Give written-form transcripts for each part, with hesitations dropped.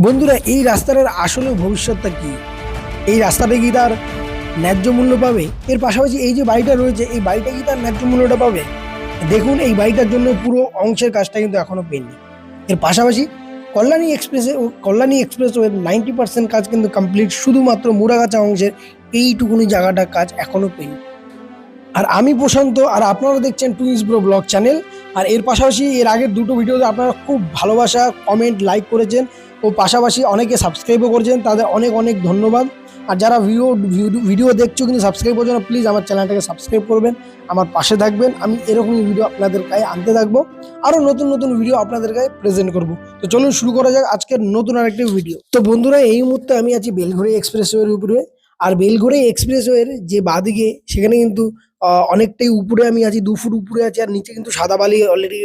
বন্ধুরা, এই রাস্তাটার আসলে ভবিষ্যৎটা কি? এই রাস্তাটা কি তার ন্যায্য মূল্য পাবে? এর পাশাপাশি এই যে বাড়িটা রয়েছে, এই বাড়িটা কি তার ন্যায্য মূল্যটা পাবে? দেখুন, এই বাড়িটার জন্য পুরো অংশের কাজটা কিন্তু এখনো পেন্ডিং। এর পাশাপাশি কল্যাণী এক্সপ্রেসওয়ের 90% কাজ কিন্তু কমপ্লিট, শুধুমাত্র মুড়াগাছা অংশের এইটুকুনি জায়গাটার কাজ এখনো পেন্ডিং। আর আমি প্রশান্ত, আর আপনারা দেখছেন টুইন্স ব্রো ব্লগ চ্যানেল। আর এর পাশাপাশি এর আগের দুটো ভিডিওতে আপনারা খুব ভালোবাসা, কমেন্ট, লাইক করেছেন ও পাশাপাশি অনেকে সাবস্ক্রাইবও করেছেন, তাদের অনেক অনেক ধন্যবাদ। আর যারা ভিডিও দেখছো কিন্তু সাবস্ক্রাইব করছো না, প্লিজ আমার চ্যানেলটাকে সাবস্ক্রাইব করবেন, আমার পাশে থাকবেন। আমি এরকমই ভিডিও আপনাদের গায়ে আনতে থাকবো, আরও নতুন নতুন ভিডিও আপনাদের গায়ে প্রেজেন্ট করব। তো চলুন শুরু করা যাক আজকের নতুন আরেকটি ভিডিও। তো বন্ধুরা, এই মুহূর্তে আমি আছি বেলঘড়ি এক্সপ্রেসওয়ের উপরে। আর বেলঘড়ি এক্সপ্রেসওয়ের যে বাদিকে, সেখানে কিন্তু অনেকটাই উপরে আমি আছি, 2 ফুট উপরে আছি। আর নিচে কিন্তু সাদা বালি অলরেডি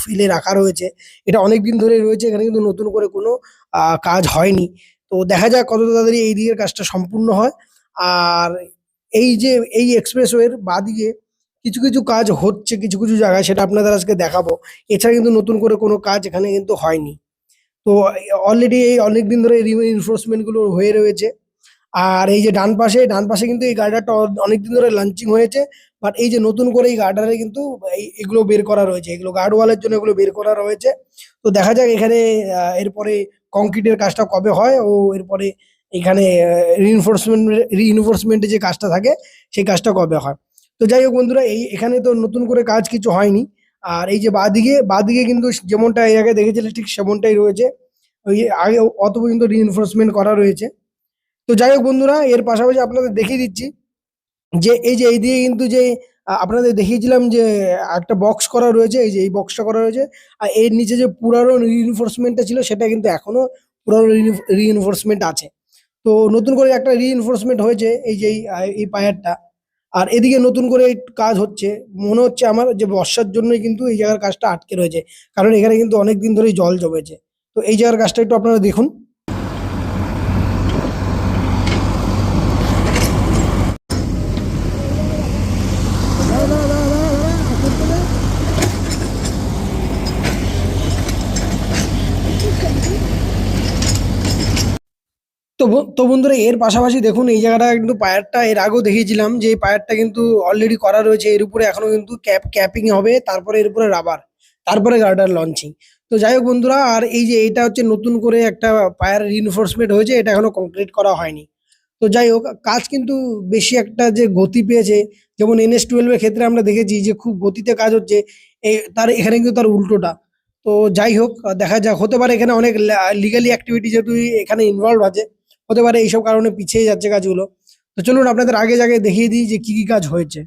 ফেলে রাখা রয়েছে। এটা অনেক দিন ধরে রয়েছে, এখানে কিন্তু নতুন করে কোনো কাজ হয়নি। তো দেখা যাক কত তাড়াতাড়ি এই দিকের কাজটা সম্পূর্ণ হয়। আর এই যে এই এক্সপ্রেসওয়ের বাদিকে কিছু কিছু কাজ হচ্ছে কিছু কিছু জায়গায়, সেটা আপনাদের আজকে দেখাবো। এছাড়া কিন্তু নতুন করে কোনো কাজ এখানে কিন্তু হয়নি। তো অলরেডি এই অনেকদিন ধরে রিইনফোর্সমেন্ট গুলো হয়ে রয়েছে। আর এই যে ডান পাশে কিন্তু এই গার্ডারটা অনেকদিন ধরে লঞ্চিং হয়েছে। বাট এই যে নতুন করে এই গার্ডারে কিন্তু এগুলো বের করা রয়েছে, এগুলো গার্ড ওয়ালের জন্য এগুলো বের করা রয়েছে। তো দেখা যাক এখানে এরপরে কংক্রিটের কাজটা কবে হয়, ও এরপরে এখানে রিইনফোর্সমেন্টের যে কাজটা থাকে সেই কাজটা কবে হয়। তো যাই হোক বন্ধুরা, এখানে তো নতুন করে কাজ কিছু হয়নি। আর এই যে বাদিকে কিন্তু যেমনটা এর আগে দেখেছিলে ঠিক সেমনটাই রয়েছে। ওই আগে অত পর্যন্ত রিইনফোর্সমেন্ট করা রয়েছে। তো যাই হোক বন্ধুরা, এর পাশাপাশি আপনাদের দেখিয়ে দিচ্ছি যে এই যে এই দিকে কিন্তু যে আপনাদের দেখিয়েছিলাম যে একটা বক্স করা রয়েছে, এই যে এই বক্সটা করা রয়েছে। আর এর নিচে যে পুরানো রিইনফোর্সমেন্টটা ছিল, সেটা কিন্তু এখনো পুরানো রিইনফোর্সমেন্ট আছে। তো নতুন করে একটা রিইনফোর্সমেন্ট হয়েছে এই যে এই পায়ারটা। আর এদিকে নতুন করে এই কাজ হচ্ছে। মনে হচ্ছে আমার যে বর্ষার জন্যই কিন্তু এই জায়গার কাজটা আটকে রয়েছে, কারণ এখানে কিন্তু অনেক দিন ধরেই জল জমেছে। তো এই জায়গার কাজটা একটু আপনারা দেখুন। তো বন্ধুরা, এর পাশাপাশি দেখুন এই জায়গাটা কিন্তু পায়ারটা এর আগেও দেখিয়েছিলাম যে এই পায়ারটা কিন্তু অলরেডি করা রয়েছে। এর উপরে এখনো কিন্তু ক্যাপিং হবে, তারপরে এর উপরে রাবার, তারপরে গার্ডার লঞ্চিং। তো যাই হোক বন্ধুরা, আর এই যে এটা হচ্ছে নতুন করে একটা পায়ার রিইনফোর্সমেন্ট হয়েছে, এটা এখনো কমপ্লিট করা হয়নি। তো যাই হোক, কাজ কিন্তু বেশি একটা যে গতি পেয়েছে, যেমন NS-12 এর ক্ষেত্রে আমরা দেখেছি যে খুব গতিতে কাজ হচ্ছে, তার এখানে কিন্তু তার উল্টোটা। তো যাই হোক, দেখা যাক, হতে পারে এখানে অনেক লিগালি অ্যাক্টিভিটি যেহেতু এখানে ইনভলভ আছে, হতে পারে এইসব কারণে পিছিয়ে যাচ্ছে কাজগুলো। তো চলুন আপনাদের আগে জায়গায় দেখিয়ে দিই যে কি কি কাজ হয়েছে।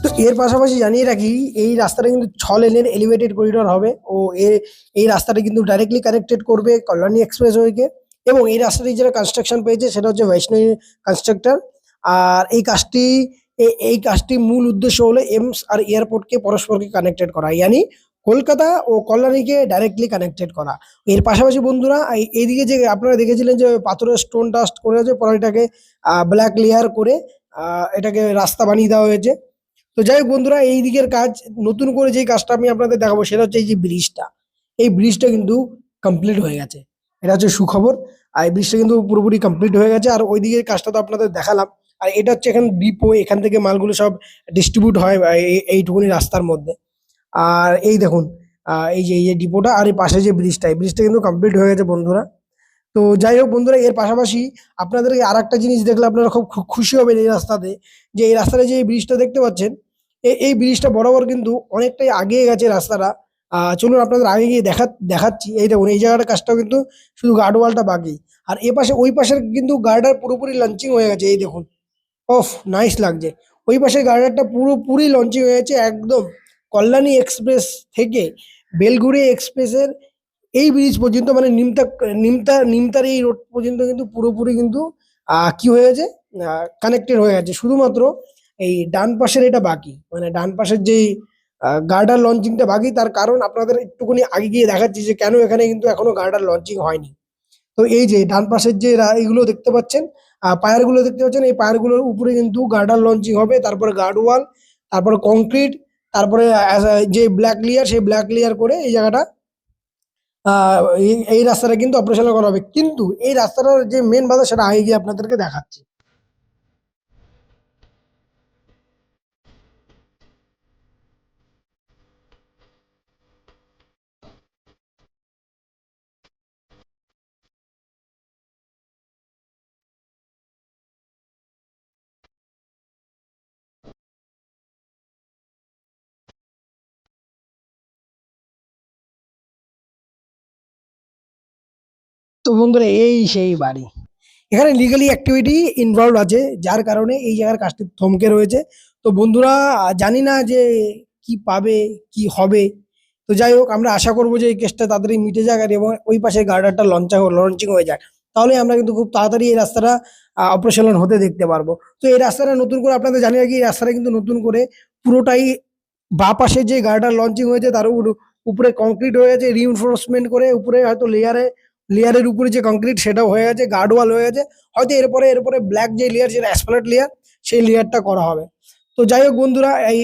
তো এর পাশাপাশি জানিয়ে রাখি, এই রাস্তাটা কিন্তু 6 লেনের এলিভেটেড করিডোর হবে। ও এই রাস্তাটা কিন্তু ডাইরেক্টলি কানেক্টেড করবে কল্যাণী এক্সপ্রেসওয়েকে। এবং এই রাস্তাটি যেটা কনস্ট্রাকশন পেয়েছে সেটা হচ্ছে বৈষ্ণবী কনস্ট্রাক্টর। আর এই কাজটি মূল উদ্দেশ্য হলো এমস আর এয়ারপোর্টকে পরস্পরকে কানেক্টেড করা, ইয়ানি কলকাতা ও কল্যাণীকে ডাইরেক্টলি কানেক্টেড করা। এর পাশাপাশি বন্ধুরা, এইদিকে যে আপনারা দেখেছিলেন যে পাথরের স্টোন ডাস্ট করে আছে, পরে এটাকে ব্ল্যাক লেয়ার করে এটাকে রাস্তা বানিয়ে দেওয়া হয়েছে। তো যাই হোক বন্ধুরা, এই দিকের কাজ, নতুন করে যে কাজটা আমি আপনাদের দেখাবো সেটা হচ্ছে এই যে ব্রিজটা। এই ব্রিজটা কিন্তু কমপ্লিট হয়ে গেছে, এটা হচ্ছে সুখবর। আর এই ব্রিজটা কিন্তু পুরোপুরি কমপ্লিট হয়ে গেছে। আর ওই দিকের কাজটা তো আপনাদের দেখালাম। আর এটা হচ্ছে এখানে ডিপো, এখান থেকে মালগুলো সব ডিস্ট্রিবিউট হয় এইটুকুনি রাস্তার মধ্যে। আর এই দেখুন, এই যে ডিপোটা, আর এই পাশে যে ব্রিজটা, এই ব্রিজটা কিন্তু কমপ্লিট হয়ে গেছে বন্ধুরা। তো যাই হোক বন্ধুরা, এর পাশাপাশি আপনাদেরকে আর একটা জিনিস দেখলে আপনারা খুব খুশি হবেন এই রাস্তাতে, যে এই রাস্তাতে যে এই ব্রিজটা দেখতে পাচ্ছেন, এই ব্রিজটা বরাবর কিন্তু অনেকটাই আগিয়ে গেছে রাস্তাটা। চলুন আপনাদের আগে গিয়ে দেখাচ্ছি। এই দেখুন, এই জায়গাটার কাজটাও কিন্তু শুধু গার্ড ওয়ালটা বাকি। আর এ পাশে ওই পাশের কিন্তু গার্ডার পুরোপুরি লঞ্চিং হয়ে গেছে, এই দেখুন। ওফ, নাইস লাগছে। ওই পাশে গার্ডারটা পুরোপুরি লঞ্চিং হয়ে গেছে একদম। কল্যাণী এক্সপ্রেস থেকে বেলঘুরি এক্সপ্রেসের এই ব্রিজ পর্যন্ত মানে নিমতার এই রোড পর্যন্ত কিন্তু পুরোপুরি কিন্তু কি হয়ে গেছে, কানেক্টেড হয়ে গেছে। শুধুমাত্র এই ডান পাশের এটা বাকি, মানে ডান পাশের যেই গার্ডার লঞ্চিংটা বাকি, তার কারণ আপনাদের একটুখানি আগে গিয়ে দেখাচ্ছি যে কেন এখানে কিন্তু এখনো গার্ডার লঞ্চিং হয়নি। তো এই যে ডান পাশের যে এইগুলো দেখতে পাচ্ছেন, পায়ার গুলো দেখতে পাচ্ছেন, এই পায়ার গুলোর উপরে কিন্তু গার্ডার লঞ্চিং হবে, তারপরে গার্ড ওয়াল, তারপরে কংক্রিট, তারপরে যে ব্ল্যাক লেয়ার, সেই ব্ল্যাক লেয়ার করে এই জায়গাটা এই রাস্তাটা কিন্তু অপারেশনাল করা হবে। কিন্তু এই রাস্তাটার যে মেন বাধা সেটা আগে গিয়ে আপনাদেরকে দেখাচ্ছি। তো বন্ধুরা এই সেই বাড়ি, এখানে লিগালি অ্যাক্টিভিটি ইনভলভ আছে, যার কারণে এই জায়গার কাজটি থমকে রয়েছে। তো বন্ধুরা জানি না যে কি পাবে, কি হবে। তো যাই হোক, আমরা আশা করবো যে এই কেসটা তাড়াতাড়ি মিটে যাক আর এবং ওই পাশে গার্ডারটা লঞ্চিং হয়ে যায়। তাহলে আমরা কিন্তু খুব তাড়াতাড়ি এই রাস্তাটা অপারেশনাল হতে দেখতে পারবো। তো এই রাস্তাটা নতুন করে আপনাদের জানি রাখি, এই রাস্তাটা কিন্তু নতুন করে পুরোটাই বাঁ পাশে যে গার্ডার লঞ্চিং হয়েছে তার উপরে কংক্রিট হয়ে গেছে, রিইনফোর্সমেন্ট করে উপরে হয়তো লেয়ারের উপরে যে কংক্রিট সেটাও হয়ে গেছে, গার্ড ওয়াল হয়ে গেছে। হয়তো এরপরে ব্ল্যাক যে লেয়ার, যেটা অ্যাসফাল্ট লেয়ার, সেই লেয়ারটা করা হবে। তো যাই হোক বন্ধুরা, এই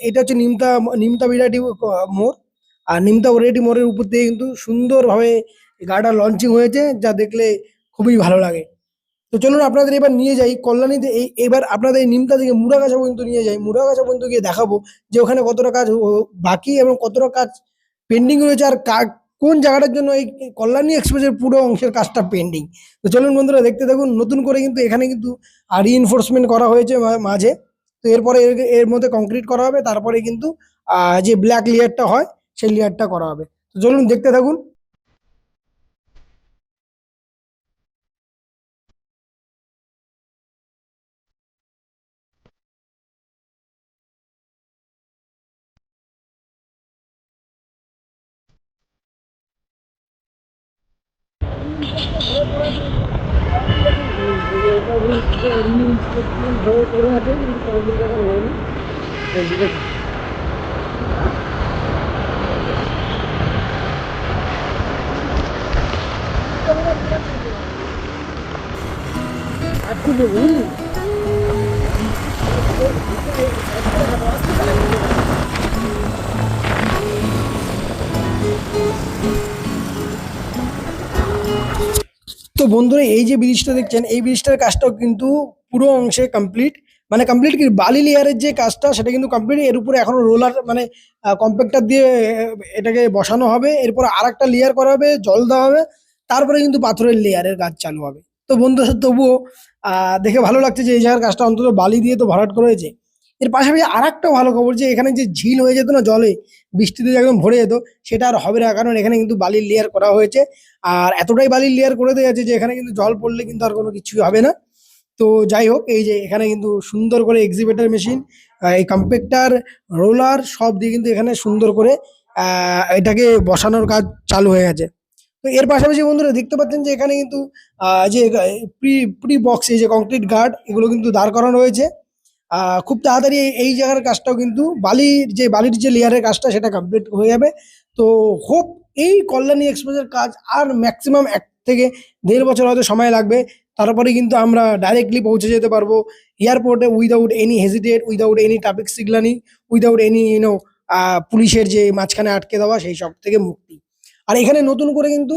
এটা হচ্ছে নিমতা বিরাটি মোড়। আর নিমতা বিরাটি মোড়ের উপর দিয়ে কিন্তু সুন্দরভাবে গার্ডার লঞ্চিং হয়েছে, যা দেখলে খুবই ভালো লাগে। তো চলুন আপনাদের এবার নিয়ে যাই কল্যাণীতে, এবার আপনাদের এই নিমতা থেকে মুড়াগাছা পর্যন্ত নিয়ে যাই। মুড়াগাছা পর্যন্ত গিয়ে দেখাবো যে ওখানে কতটা কাজ বাকি এবং কতটা কাজ পেন্ডিং রয়েছে, আর কোন জায়গাটার জন্য এই কল্যাণী এক্সপ্রেসের পুরো অংশের কাজটা পেন্ডিং। তো চলুন বন্ধুরা দেখতে থাকুন। নতুন করে কিন্তু এখানে কিন্তু রিইনফোর্সমেন্ট করা হয়েছে মাঝে। তো এরপরে এর মধ্যে কংক্রিট করা হবে, তারপরে কিন্তু যে ব্ল্যাক লেয়ারটা হয় সেই লেয়ারটা করা হবে। তো চলুন দেখতে থাকুন। তো বন্ধুরা এই যে ব্রিজটা দেখছেন, এই ব্রিজটার কাজটাও কিন্তু পুরো অংশে কমপ্লিট। মানে কমপ্লিট কি, বালি লেয়ারের যে কাজটা সেটা কিন্তু কমপ্লিট। এর উপরে এখনো রোলার মানে কম্প্যাক্টর দিয়ে এটাকে বসানো হবে, এরপর আর একটা লেয়ার করা হবে, জল দেওয়া হবে, তারপরে কিন্তু পাথরের লেয়ারের কাজ চালু হবে। তো বন্ধুরা তবুও দেখে ভালো লাগছে যে এই জায়গার কাজটা অন্তত বালি দিয়ে তো ভরাট করা হয়েছে। এর পাশাপাশি আর একটা ভালো খবর, যে এখানে যে ঝিল হয়ে যেত না জলে, বৃষ্টিতে যে একদম ভরে যেত, সেটা আর হবে না, কারণ এখানে কিন্তু বালির লেয়ার করা হয়েছে। আর এতটাই বালির লেয়ার করে দেওয়া আছে যে এখানে কিন্তু জল পড়লে কিন্তু আর কোনো কিছুই হবে না। তো যাই হোক, এই যে এখানে কিন্তু সুন্দর করে এক্সিভেটর মেশিন, এই কম্প্যাক্টর, রোলার সব দিয়ে কিন্তু এখানে সুন্দর করে এটাকে বসানোর কাজ চালু হয়ে গেছে। তো এর পাশাপাশি বন্ধুরা দেখতে পাচ্ছেন যে এখানে কিন্তু যে প্রি প্রি বক্স, এই যে কংক্রিট গার্ড, এগুলো কিন্তু দাঁড় করানো রয়েছে। খুব তাড়াতাড়ি এই জায়গার কাজটাও কিন্তু বালির যে লেয়ারের কাজটা সেটা কমপ্লিট হয়ে যাবে। তো হোপ এই কল্যাণী এক্সপ্রেসের কাজ আর ম্যাক্সিমাম 1 থেকে 1.5 বছর হয়তো সময় লাগবে। তারপরে কিন্তু আমরা ডাইরেক্টলি পৌঁছে যেতে পারবো এয়ারপোর্টে, without any hesitate, without any traffic signalling, without any পুলিশের যে মাঝখানে আটকে দেওয়া, সেই সব থেকে মুক্তি। আর এখানে নতুন করে কিন্তু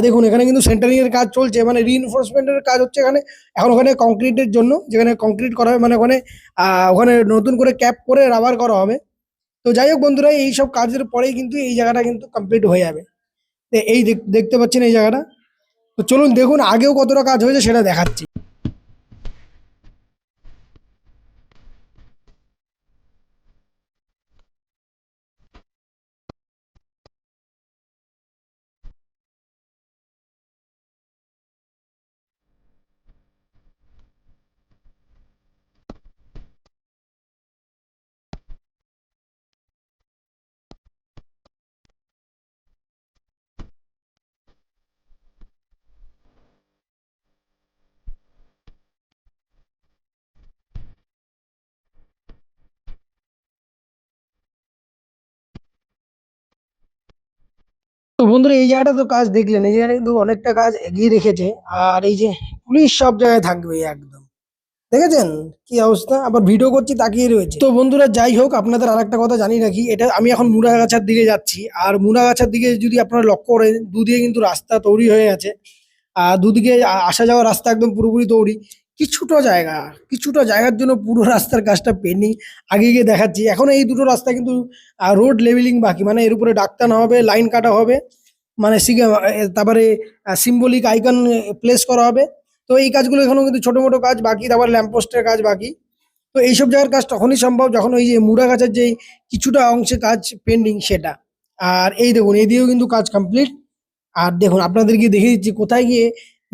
দেখুন, এখানে কিন্তু সেন্টারিং এর কাজ চলছে, মানে রিইনফোর্সমেন্টের কাজ হচ্ছে এখানে। এখন ওখানে কংক্রিটের জন্য, যেখানে কংক্রিট করা হবে, মানে ওখানে নতুন করে ক্যাপ করে রাবার করা হবে। তো যাই হোক বন্ধুরা, এই সব কাজের পরেই কিন্তু এই জায়গাটা কিন্তু কমপ্লিট হয়ে যাবে। তো এই দেখতে পাচ্ছেন এই জায়গাটা। তো চলুন দেখুন আগেও কতটা কাজ হয়েছে সেটা দেখাচ্ছি। বন্ধুরা এই জায়গাটা তো কাজ দেখলেন, এই জায়গাটা কিন্তু অনেকটা কাজ এগিয়ে রেখেছে। আর এই যে পুলিশ সব জায়গায় থাকবে একদম, দেখেছেন কি অবস্থা, আবার ভিডিও করছি তাকিয়ে রয়েছে। তো বন্ধুরা যাই হোক, আপনাদের আরেকটা কথা জানিয়ে রাখি, এটা আমি এখন মুড়াগাছার দিকে যাচ্ছি। আর মুড়াগাছার দিকে যদি আপনারা লক্ষ্য করেন, দুদিকে কিন্তু রাস্তা তৈরি হয়ে গেছে। আর দুদিকে আসা যাওয়ার রাস্তা একদম পুরোপুরি তৈরি। কিছুটা জায়গার জন্য পুরো রাস্তার কাজটা পেন্ডিং। আগে গিয়ে দেখাচ্ছি, এখন এই দুটো রাস্তা কিন্তু রোড লেভেলিং বাকি, মানে এর উপরে ডাক্তার হবে, লাইন কাটা হবে, মানে তারপরে সিম্বলিক আইকন প্লেস করা হবে। তো এই কাজগুলো এখনো কিন্তু ছোট মোটো কাজ বাকি, তারপর ল্যাম্পপোস্টের কাজ বাকি। তো এইসব জায়গার কাজ তখনই সম্ভব যখন ওই যে মুড়া গাছের যে কিছুটা অংশে কাজ পেন্ডিং সেটা। আর এই দেখুন এদিকেও কিন্তু কাজ কমপ্লিট। আর দেখুন আপনাদেরকে দেখিয়ে দিচ্ছি কোথায় গিয়ে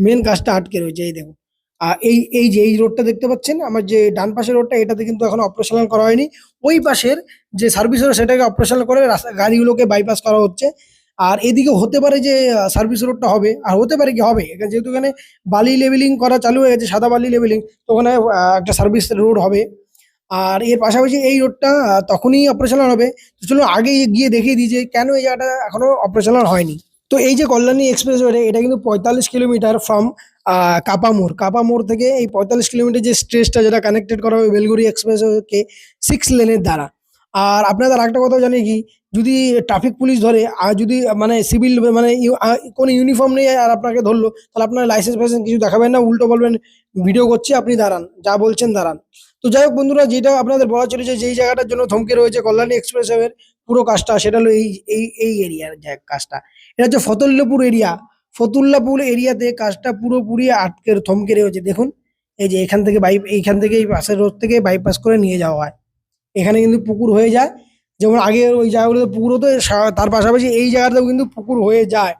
মেন কাজটা আটকে রয়েছে। এই দেখুন, আর এই যে এই রোডটা দেখতে পাচ্ছেন, আমার যে ডান পাশের রোডটা, এটাতে কিন্তু এখন অপারেশনাল করা হয়নি। ওই পাশের যে সার্ভিস রোড সেটাকে অপারেশনাল করে রাস্তা গাড়িগুলোকে বাইপাস করা হচ্ছে। আর এদিকে হতে পারে যে সার্ভিস রোডটা হবে, আর হতে পারে কি হবে, যেহেতু এখানে বালি লেভেলিং করা চালু হয়ে গেছে, সাদা বালি লেভেলিং, তো ওখানে একটা সার্ভিস রোড হবে। আর এর পাশাপাশি এই রোডটা তখনই অপারেশনাল হবে। তো চলুন আগে গিয়ে দেখিয়ে দিই যে কেন এই জায়গাটা এখনো অপারেশনাল হয়নি। তো এই যে কল্যাণী এক্সপ্রেসওয়ে, এটা কিন্তু 45 কিলোমিটার ফ্রম কাপামোড় থেকে এই 45 কিলোমিটার যে স্ট্রেচটা, যেটা কানেক্টেড করা হবে বেলগুড়ি এক্সপ্রেসওয়েকে 6 লেনের দ্বারা। আর আপনাদের আরেকটা কথা জানি কি, যদি ট্রাফিক পুলিশ ধরে আর যদি মানে সিভিল মানে কোনো ইউনিফর্ম নেই আর আপনাকে ধরলো, তাহলে আপনার লাইসেন্স ফাইসেন্স কিছু দেখাবেন না, উল্টো বলবেন ভিডিও করছি আপনি দাঁড়ান, যা বলছেন দাঁড়ান। তো যাই হোক বন্ধুরা, যেটা আপনাদের বলা ছিল যে যেই জায়গাটার জন্য থমকে রয়েছে কল্যাণী এক্সপ্রেসওয়ের পুরো কাজটা, সেটা হলো এই এরিয়ার যে কাজটা। এটা হচ্ছে ফতুল্লাপুর এরিয়া। ফতুল্লাপুর এরিয়াতে কাজটা পুরোপুরি থমকে রয়েছে। দেখুন এই যে এইখান থেকে এই পাশের রোড থেকে বাইপাস করে নিয়ে যাওয়া হয়, এখানে কিন্তু পুকুর হয়ে যায়। যেমন আগে ওই জায়গাগুলোতে পুকুর হতো, তার পাশাপাশি এই জায়গাটাতেও কিন্তু পুকুর হয়ে যায়।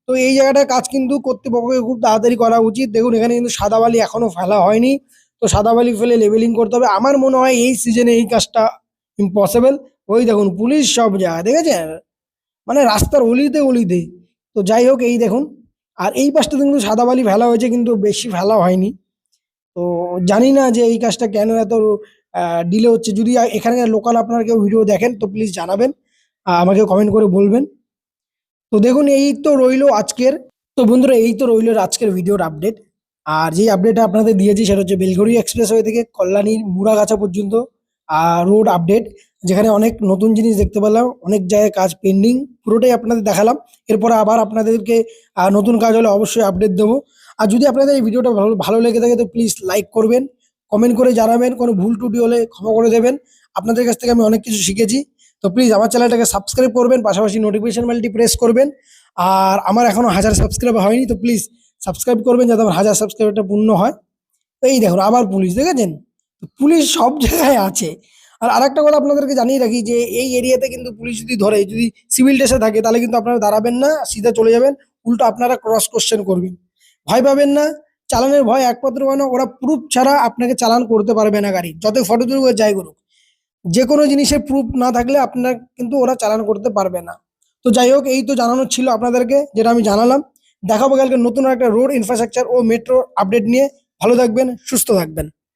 তো এই জায়গাটার কাজ কিন্তু কর্তৃপক্ষকে খুব তাড়াতাড়ি করা উচিত। দেখুন এখানে কিন্তু সাদা বালি এখনো ফেলা হয়নি, তো সাদা বালি ফেলে লেভেলিং করতে হবে। আমার মনে হয় এই সিজনে এই কাজটা ইম্পসিবল। ওই দেখুন পুলিশ সব জায়গায়, দেখেছেন, মানে রাস্তার অলিতে অলিতে। তো যাই হোক এই দেখুন, আর এই পাশটাতে কিন্তু সাদা বালি ফেলা হয়েছে, কিন্তু বেশি ফেলা হয়নি। তো জানি না যে এই কাজটা কেন এত ডিলে হচ্ছে। যদি এখানে লোকাল আপনারা কেউ ভিডিও দেখেন তো প্লিজ জানাবেন, আমাকে কমেন্ট করে বলবেন। তো দেখুন এই তো রইলো আজকের, তো বন্ধুরা এই তো রইলো আজকের ভিডিওর আপডেট। আর যে আপডেটটা আপনাদের দিয়েছি সেটা হচ্ছে বেলঘড়ি এক্সপ্রেসওয়ে থেকে কল্যাণীর মুড়াগাছা পর্যন্ত রোড আপডেট, যেখানে অনেক নতুন জিনিস দেখতে পেলাম, অনেক জায়গায় কাজ পেন্ডিং, পুরোটাই আপনাদের দেখালাম। এরপরে আবার আপনাদেরকে নতুন কাজ হলে অবশ্যই আপডেট দেবো। আর যদি আপনাদের এই ভিডিওটা ভালো ভালো লেগে থাকে তো প্লিজ লাইক করবেন, কমেন্ট করে জানাবেন, কোনো ভুল টুটি হলে ক্ষমা করে দেবেন। আপনাদের কাছ থেকে আমি অনেক কিছু শিখেছি। তো প্লিজ আমার চ্যানেলটাকে সাবস্ক্রাইব করবেন, পাশাপাশি নোটিফিকেশন বেলটি প্রেস করবেন। আর আমার এখনো 1000 সাবস্ক্রাইবার হয়নি, তো প্লিজ সাবস্ক্রাইব করবেন যাতে আমার 1000 সাবস্ক্রাইবারটা পূর্ণ হয়। তো এই দেখুন আবার পুলিশ, দেখেছেন, তো পুলিশ সব জায়গায় আছে। আর আরেকটা কথা আপনাদেরকে জানিয়ে রাখি যে এই এরিয়াতে কিন্তু পুলিশ যদি ধরে, যদি সিভিল ড্রেসে থাকে, তাহলে কিন্তু আপনারা দাঁড়াবেন না, সিধা চলে যাবেন, উল্টো আপনারা ক্রস কোশ্চেন করবেন। ভয় পাবেন না, চালানের ভয় একমাত্র মানে ওরা প্রুফ ছাড়া আপনাকে চালান করতে পারবে না। গাড়ি যতই ফটো তুলুক যাই করুক, যে কোনো জিনিসের প্রুফ না থাকলে আপনার কিন্তু ওরা চালান করতে পারবে না। তো যাই হোক এই তো জানানোর ছিল আপনাদেরকে, যেটা আমি জানালাম। দেখাবো কালকে নতুন একটা রোড ইনফ্রাস্ট্রাকচার ও মেট্রো আপডেট নিয়ে। ভালো থাকবেন, সুস্থ থাকবেন।